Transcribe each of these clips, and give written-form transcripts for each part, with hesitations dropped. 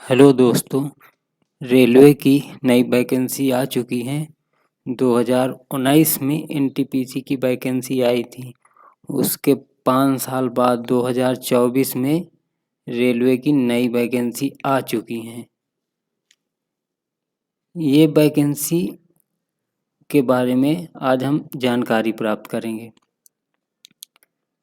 Hello दोस्तों, railway की नई वैकेंसी आ चुकी हैं। 2019 में एनटीपीसी की वैकेंसी आई थी। उसके 5 साल बाद 2024 में रेलवे की नई वैकेंसी आ चुकी हैं। ये वैकेंसी के बारे में आज हम जानकारी प्राप्त करेंगे।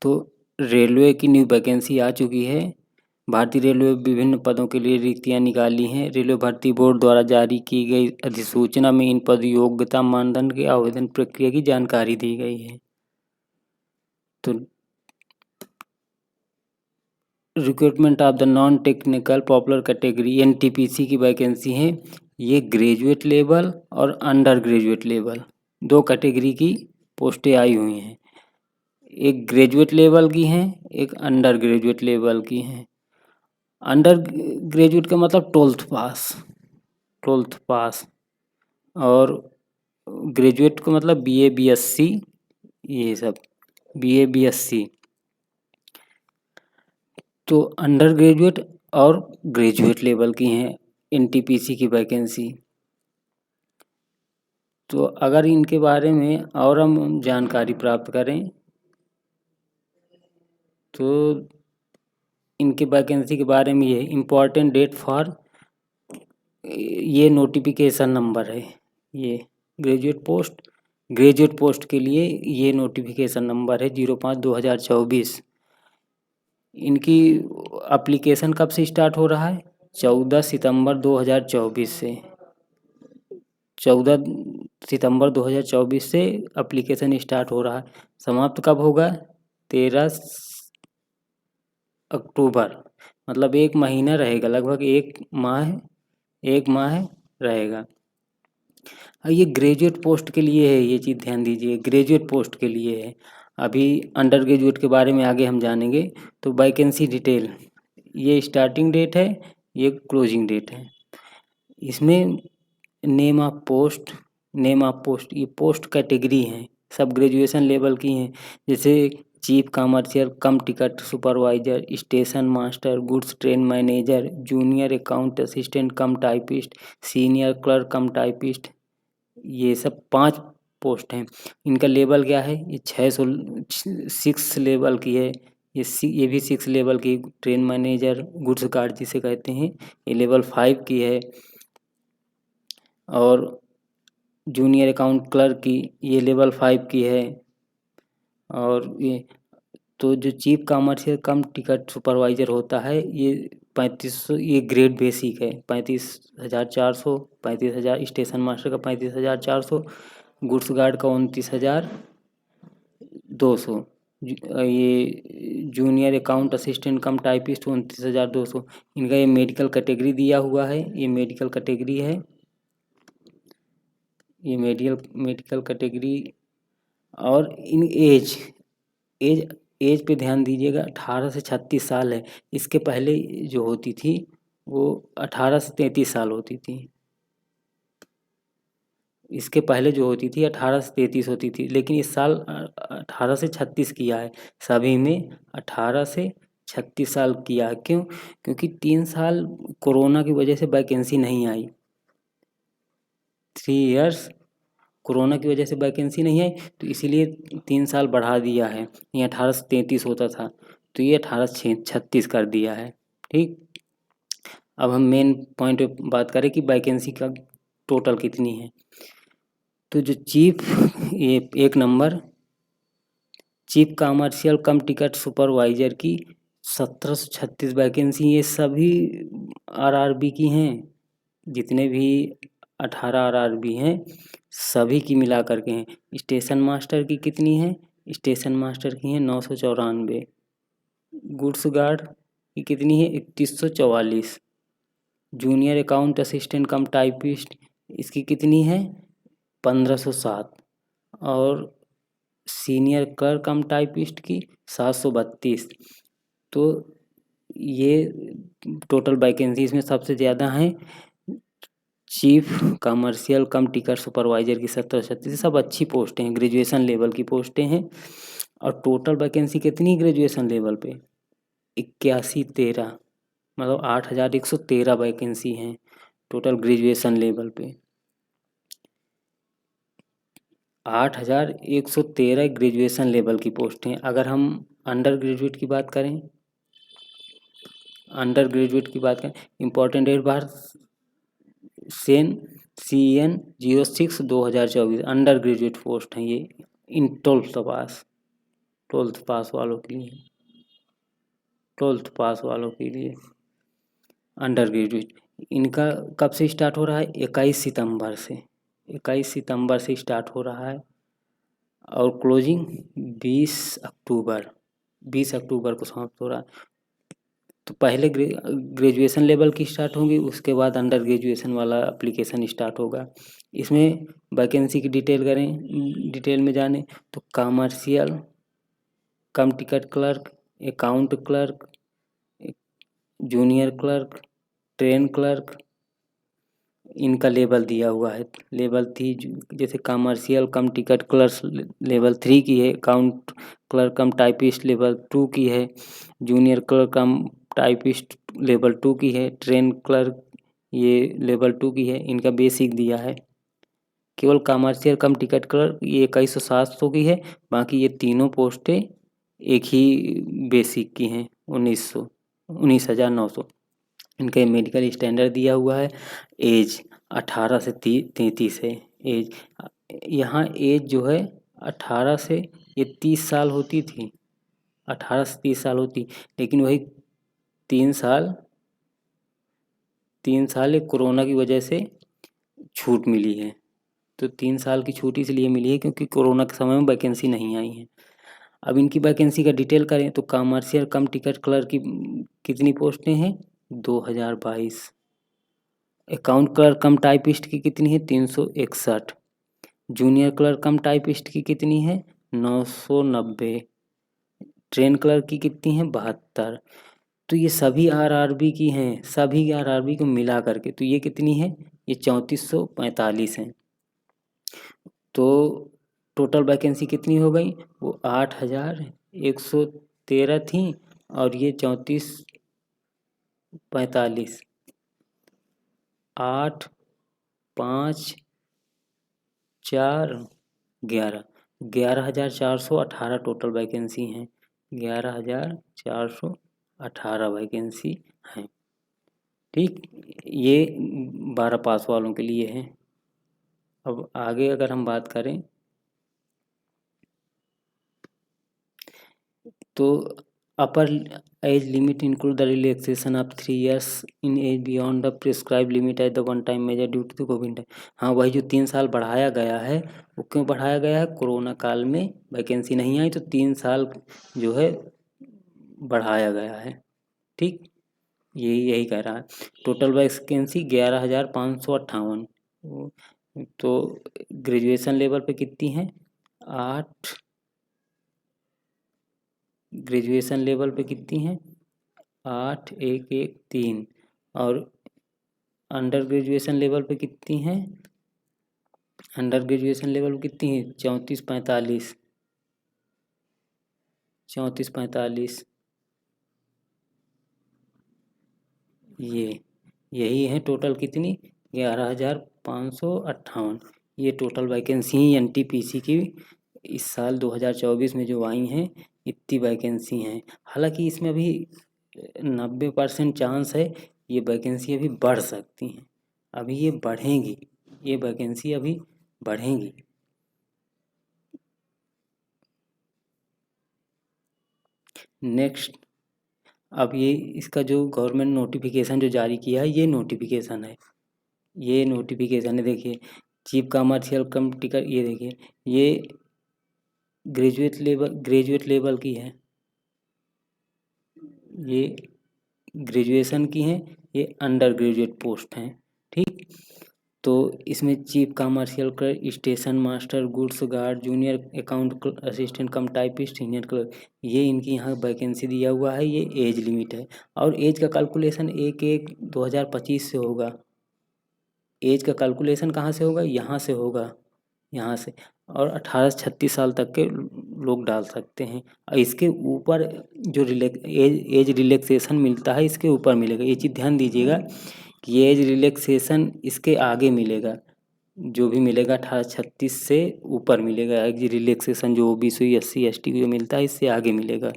तो रेलवे की न्यू वैकेंसी आ चुकी है। भारतीय रेलवे विभिन्न पदों के लिए रिक्तियां निकाली हैं। रेलवे भर्ती बोर्ड द्वारा जारी की गई अधिसूचना में इन पद योग्यता मानदंड के आवेदन प्रक्रिया की जानकारी दी गई है। तो recruitment of the non technical popular category NTPC की वैकेंसी है। ये ग्रेजुएट लेवल और अंडर ग्रेजुएट लेवल दो कैटेगरी की पोस्टें आई हुई हैं। एक ग्रेजुएट लेवल की हैं, एक अंडर ग्रेजुएट लेवल की हैं। अंडर ग्रेजुएट का मतलब ट्वेल्थ पास और ग्रेजुएट का मतलब बीए बीएससी, ये सब बीए बीएससी। तो अंडर ग्रेजुएट और ग्रेजुएट लेवल की हैं एनटीपीसी की वैकेंसी। तो अगर इनके बारे में और हम जानकारी प्राप्त करें तो इनके वैकेंसी के बारे में ये इम्पोर्टेंट डेट फॉर ये नोटिफिकेशन नंबर है। ये ग्रेजुएट पोस्ट के लिए ये नोटिफिकेशन नंबर है 05/2024। इनकी एप्लीकेशन कब से स्टार्ट हो रहा है? 14 सितंबर 2024 से। 14 सितंबर 2024 से एप्लीकेशन स्टार्ट हो रहा है। समाप्त कब होगा? 13 अक्टूबर। मतलब 1 महीना रहेगा, लगभग 1 माह रहेगा। ये ग्रेजुएट पोस्ट के लिए है, ये चीज़ ध्यान दीजिए, ग्रेजुएट पोस्ट के लिए है। अभी अंडर ग्रेजुएट के बारे में आगे हम जानेंगे। तो वैकेंसी डिटेल, ये स्टार्टिंग डेट है, ये क्लोजिंग डेट है। इसमें नेम ऑफ पोस्ट ये पोस्ट कैटेगरी हैं, सब ग्रेजुएशन लेवल की हैं। जैसे चीफ कमर्शियल कम ticket supervisor, station master, goods train manager, junior account assistant कम टाइपिस्ट, सीनियर क्लर्क कम टाइपिस्ट, ये सब 5 पोस्ट हैं। इनका लेवल क्या है? ये 6 लेवल की है। ये भी 6 लेवल की। ट्रेन मैनेजर, गुड्स गार्ड जिसे कहते हैं, ये लेवल 5 की है। और जूनियर अकाउंट क्लर्क की ये लेवल 5 की है। और ये तो जो चीफ कमर्शियल कम टिकट सुपरवाइजर होता है, ये 3500, ये ग्रेड बेसिक है। 35,400, 35,000। स्टेशन मास्टर का 35,400, गुड्स गार्ड का 29,200। ये जूनियर अकाउंट असिस्टेंट कम टाइपिस्ट 29,200। इनका ये मेडिकल कैटेगरी दिया हुआ है, ये मेडिकल कैटेगरी है। ये मेडिकल कैटेगरी। और इन एज पे ध्यान दीजिएगा, 18 से 36 साल है। इसके पहले जो होती थी वो 18 से 33 साल होती थी। इसके पहले जो होती थी 18 से 33 होती थी, लेकिन इस साल 18 से 36 किया है। सभी में 18 से 36 साल किया है। क्यों? क्योंकि 3 साल कोरोना की वजह से वैकेंसी नहीं आई। 3 इयर्स कोरोना की वजह से वैकेंसी नहीं आई, तो इसीलिए 3 साल बढ़ा दिया है। ये 18 से 33 होता था, तो ये 18 से 36 कर दिया है। ठीक, अब हम मेन पॉइंट पे बात करें कि वैकेंसी का टोटल कितनी है। तो जो ये 1 नंबर चीफ कमर्शियल कम टिकट सुपरवाइजर की 1736 वैकेंसी, ये सभी आरआरबी की हैं। जितने भी 18 आरआरबी हैं सभी की मिला करके हैं। स्टेशन मास्टर की कितनी है? स्टेशन मास्टर की है 994। गुड्स गार्ड की कितनी है? 3144। जूनियर अकाउंट असिस्टेंट कम टाइपिस्ट, इसकी कितनी है? 1507। और सीनियर क्लर्क कम टाइपिस्ट की 732। तो ये टोटल वैकेंसी इसमें सबसे ज़्यादा हैं। चीफ कमर्शियल कम टिकट सुपरवाइजर की 1736, सब अच्छी पोस्टें हैं, ग्रेजुएशन लेवल की पोस्टें हैं। और टोटल वैकेंसी कितनी ग्रेजुएशन लेवल पे? 8113, मतलब 8113 वैकेंसी हैं टोटल ग्रेजुएशन लेवल पे। 8113 ग्रेजुएशन लेवल की पोस्ट हैं। अगर हम अंडर ग्रेजुएट की बात करें, इम्पोर्टेंट डेट बाहर CN 06/2024 अंडर ग्रेजुएट पोस्ट हैं ये, इन 12th पास वालों के लिए, 12th पास वालों के लिए अंडर ग्रेजुएट। इनका कब से स्टार्ट हो रहा है? 21 सितंबर से, 21 सितंबर से स्टार्ट हो रहा है और क्लोजिंग 20 अक्टूबर को समाप्त हो रहा है। तो पहले ग्रेजुएशन लेवल की स्टार्ट होंगी, उसके बाद अंडर ग्रेजुएशन वाला एप्लीकेशन स्टार्ट होगा। इसमें वैकेंसी की डिटेल में जाने तो कमर्शियल कम ticket clerk, account clerk, junior clerk, train clerk, इनका लेवल दिया हुआ है। लेवल 3 जैसे कमर्शियल कम टिकट क्लर्क लेवल 3 की है, अकाउंट क्लर्क कम टाइपिस्ट लेवल 2 की है, जूनियर क्लर्क कम टाइपिस्ट लेवल 2 की है, ट्रेन क्लर्क ये लेवल 2 की है। इनका बेसिक दिया है। केवल कमर्शियल कम टिकट क्लर्क ये 21,700 की है, बाकी ये तीनों पोस्टें एक ही बेसिक की हैं, 19,900। इनका मेडिकल स्टैंडर्ड दिया हुआ है। एज 18 से 33 है एज। यहाँ एज जो है 18 से ये 30 साल होती थी, 18 से 30 साल होती, लेकिन वही 3 साल ये कोरोना की वजह से छूट मिली है। तो 3 साल की छूट इसलिए मिली है क्योंकि कोरोना के समय में वैकेंसी नहीं आई है। अब इनकी वैकेंसी का डिटेल करें तो कमर्शियल कम टिकट क्लर्क की कितनी पोस्टें हैं? 2022। अकाउंट क्लर्क कम टाइपिस्ट की कितनी है? 361। जूनियर क्लर्क कम टाइपिस्ट की कितनी है? 990। ट्रेन क्लर्क की कितनी है? 72। तो ये सभी आरआरबी की हैं, सभी आरआरबी को मिला करके तो ये कितनी है? ये 3445 हैं। तो टोटल वैकेंसी कितनी हो गई? वो 8113 थी और ये 3445। 8 5 4 11 11,418 टोटल वैकेंसी हैं। 11,418 वैकेंसी हैं। ठीक, ये 12 पास वालों के लिए है। अब आगे अगर हम बात करें तो upper age limit include the relaxation of 3 years in age beyond the prescribe limit as the one time measure due to the COVID. हाँ, वही जो 3 साल बढ़ाया गया है वो क्यों बढ़ाया गया है? कोरोना काल में वैकेंसी नहीं आई तो 3 साल जो है बढ़ाया गया है। ठीक, यही कह रहा है। Total vacancy 11,558। तो ग्रेजुएशन लेवल पे कितनी है? 8। ग्रेजुएशन लेवल पे कितनी है? 8 1 1 3। और अंडर ग्रेजुएशन लेवल पे कितनी है? अंडर ग्रेजुएशन लेवल पे कितनी है? 3445। 3445 यही है टोटल कितनी? 11,558। ये टोटल वैकेंसी NTPC की इस साल 2024 में जो आई हैं, इतनी वैकेंसी हैं। हालांकि इसमें अभी 90% चांस है ये वैकेंसी अभी बढ़ सकती हैं, अभी ये बढ़ेंगी, ये वैकेंसी अभी बढ़ेंगी। नेक्स्ट, अब ये इसका जो गवर्नमेंट नोटिफिकेशन जो जारी किया है ये नोटिफिकेशन है, देखिए चीफ कमर्शियल कम टिकट, ये देखिए ये ग्रेजुएट लेवल की है, ये ग्रेजुएशन की हैं, ये अंडर ग्रेजुएट पोस्ट हैं। ठीक, तो इसमें chief commercial clerk, station master, goods guard, junior account assistant कम टाइपिस्ट, सीनियर क्लर्क, ये इनकी यहाँ वैकेंसी दिया हुआ है। ये एज लिमिट है और एज का कैलकुलेशन 1/1/2025 से होगा। एज का कैलकुलेशन कहाँ से होगा? यहाँ से होगा, यहाँ से, और 18 से 36 साल तक के लोग डाल सकते हैं। और इसके ऊपर जो एज रिलैक्सेशन मिलता है इसके ऊपर मिलेगा। ये चीज़ ध्यान दीजिएगा कि ये एज रिलैक्सेशन इसके आगे मिलेगा, जो भी मिलेगा 18-36 से ऊपर मिलेगा। एज रिलैक्सेशन जो ओबीसी SC ST को जो मिलता है इससे आगे मिलेगा।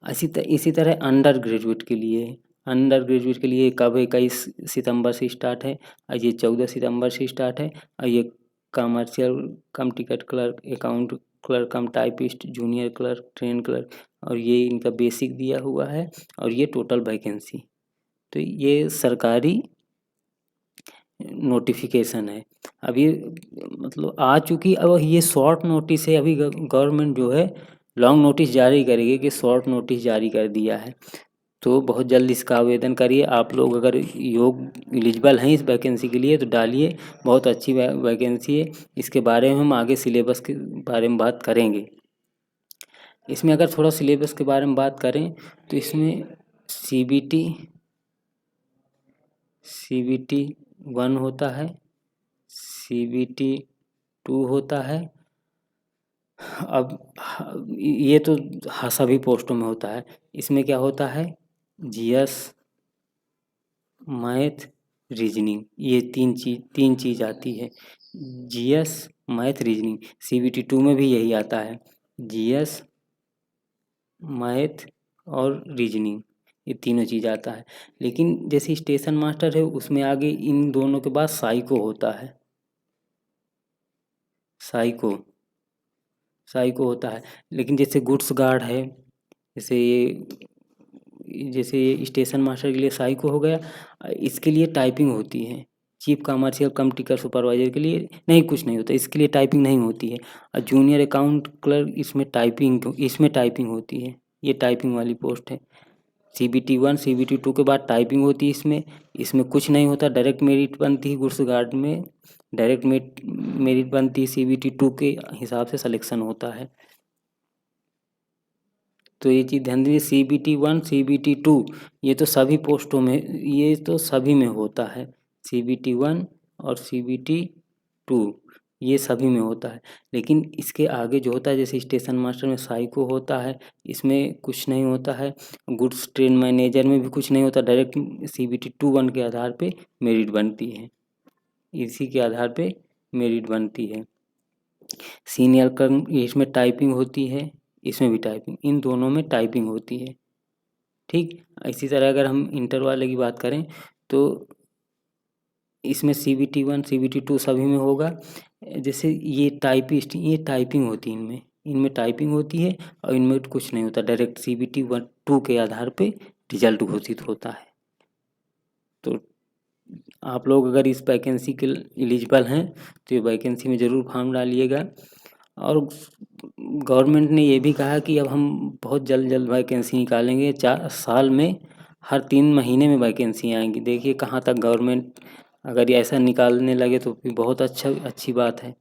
इसी तरह अंडर ग्रेजुएट के लिए कब 21 सितंबर से स्टार्ट है और ये 14 सितंबर से स्टार्ट है। और ये कमर्शियल कम टिकट क्लर्क, अकाउंट क्लर्क कम typist, junior clerk, train clerk, और ये इनका बेसिक दिया हुआ है। और ये टोटल वैकेंसी, तो ये सरकारी नोटिफिकेशन है। अभी मतलब आ चुकी, अब ये शॉर्ट नोटिस है। अभी गवर्नमेंट जो है लॉन्ग नोटिस जारी करेगी कि शॉर्ट नोटिस जारी कर दिया है, तो बहुत जल्द इसका आवेदन करिए। आप लोग अगर एलिजिबल हैं इस वैकेंसी के लिए तो डालिए, बहुत अच्छी वैकेंसी है। इसके बारे में हम आगे सिलेबस के बारे में बात करेंगे। इसमें अगर थोड़ा सिलेबस के बारे में बात करें तो इसमें CBT 1 होता है, CBT 2 होता है। अब ये तो सभी पोस्टों में होता है। इसमें क्या होता है, GS, मैथ, रीजनिंग, ये तीन चीज़ आती है। GS, math, reasoning. CBT 2 में भी यही आता है, GS, मैथ और रीजनिंग, ये तीनों चीज़ आता है। लेकिन जैसे स्टेशन मास्टर है उसमें आगे इन दोनों के बाद साइको होता है, साइको होता है। लेकिन जैसे गुड्स गार्ड है, जैसे ये स्टेशन मास्टर के लिए साइको हो गया, इसके लिए टाइपिंग होती है। चीफ कमर्शियल कम टिकट सुपरवाइजर के लिए नहीं, कुछ नहीं होता, इसके लिए टाइपिंग नहीं होती है। और जूनियर अकाउंट क्लर्क इसमें टाइपिंग होती है, ये टाइपिंग वाली पोस्ट है। CBT 1 CBT 2 के बाद टाइपिंग होती है। इसमें कुछ नहीं होता, डायरेक्ट मेरिट बनती है। गुड्स गार्ड में डायरेक्ट मेरिट बनती है, CBT 2 के हिसाब से सिलेक्शन होता है। तो ये चीज़ ध्यान दीजिए, CBT 1 CBT 2 ये तो सभी पोस्टों में, ये तो सभी में होता है। CBT 1 और CBT 2 ये सभी में होता है। लेकिन इसके आगे जो होता है, जैसे स्टेशन मास्टर में साइको होता है, इसमें कुछ नहीं होता है। गुड्स ट्रेन मैनेजर में भी कुछ नहीं होता, डायरेक्ट CBT 2 1 के आधार पे मेरिट बनती है, इसी के आधार पे मेरिट बनती है। सीनियर क्लर्क इसमें टाइपिंग होती है, इसमें भी टाइपिंग, इन दोनों में टाइपिंग होती है। ठीक, इसी तरह अगर हम इंटर वाले की बात करें तो इसमें CBT 1 CBT 2 सभी में होगा। जैसे ये टाइपिस्ट, ये टाइपिंग होती है, इनमें टाइपिंग होती है और इनमें कुछ नहीं होता, डायरेक्ट CBT 1 2 के आधार पे रिजल्ट घोषित होता है। तो आप लोग अगर इस वैकेंसी के एलिजिबल हैं तो ये वैकेंसी में ज़रूर फॉर्म डालिएगा। और गवर्नमेंट ने ये भी कहा कि अब हम बहुत जल्द वैकेंसी निकालेंगे, 4 साल में हर 3 महीने में वैकेंसी आएंगी। देखिए कहाँ तक गवर्नमेंट अगर ये ऐसा निकालने लगे तो फिर बहुत अच्छी बात है।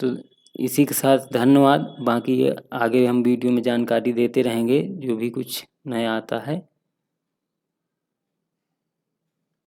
तो इसी के साथ धन्यवाद। बाकी आगे हम वीडियो में जानकारी देते रहेंगे जो भी कुछ नया आता है।